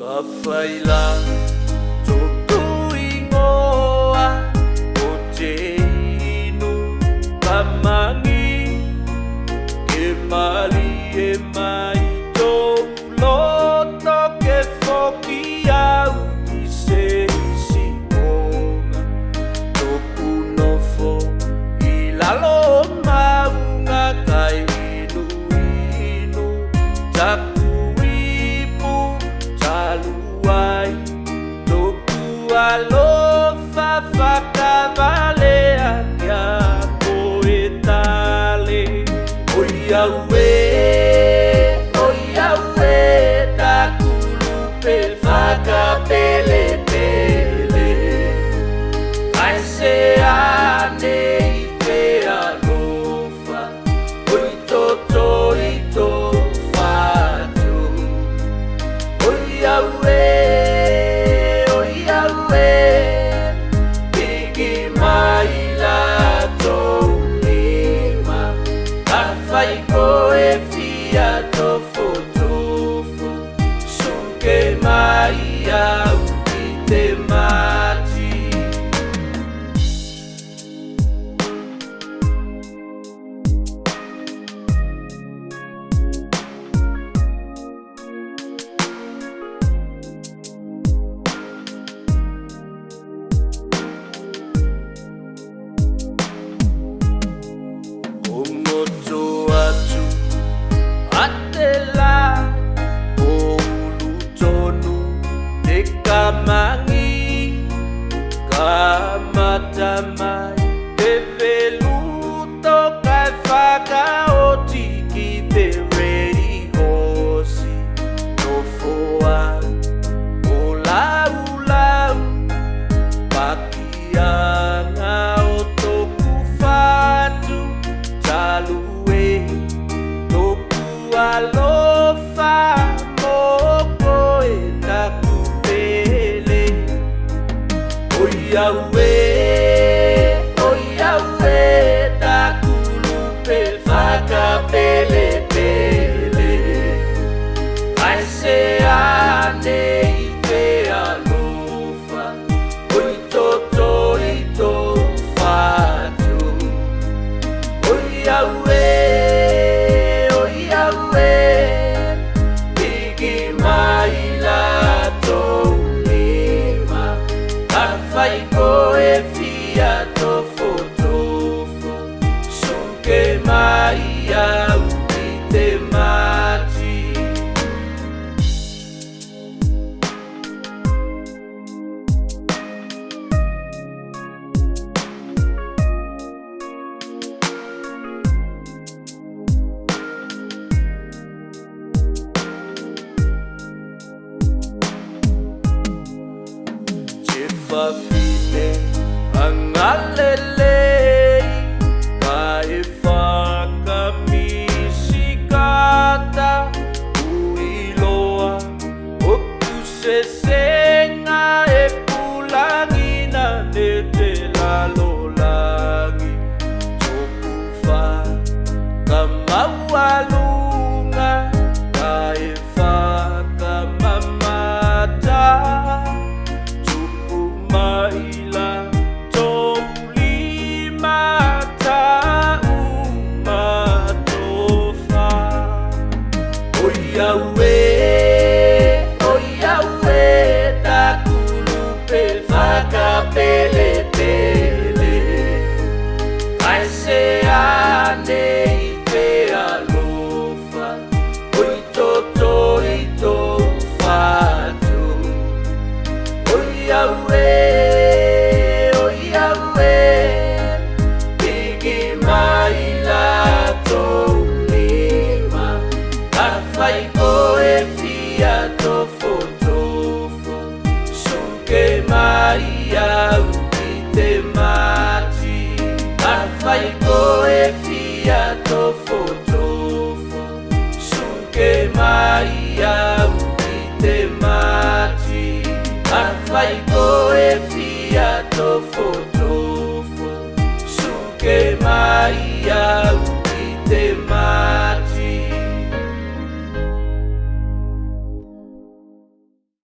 Kafaila Toko ingoa Oteinu Kamangi Kemali emai Loto ke foki au Ise isi konga Toku nofo Ilalo maunga kai inu inu Taku ipu taluai Toku alofa whakavalea Kia koetale Oia ue Pele pele Ai se ane I te alofa Oito toito fatu Oia ue Pigi mai la toulima Kafai koe fia tofo tofo Suke mai au I te mati Omoto atu atela Kamangi Kamatamai Peveluto kai whakaoti ki te rei hosi No foa o lau lau Pakianga o toku whatu Talue toku alofa Moko e taku Oia ue, taku lupe whakapele pele Ai se ane I te alofa Oito toito whatu Oia ue Pigi mai la toulima Kafai koe fia tofo tofo Suke mai au I te mati Fafine angalelei Kae whakamisikata Uiloa Oku sesenga e pulangina Ne te lalolangi Toku whakamaualunga Kae whakamamata Maila toulima taumatofa Oia ue taku lupe whakapele pele Ai se ane I te alofa Oito toito whatu Oia ue Pigi mai la toulima Kafai koe fia tofo tofo Suke mai au I te mati Kafai koe fia tofo tofo Suke mai au I te mati Kafai koe fia tofo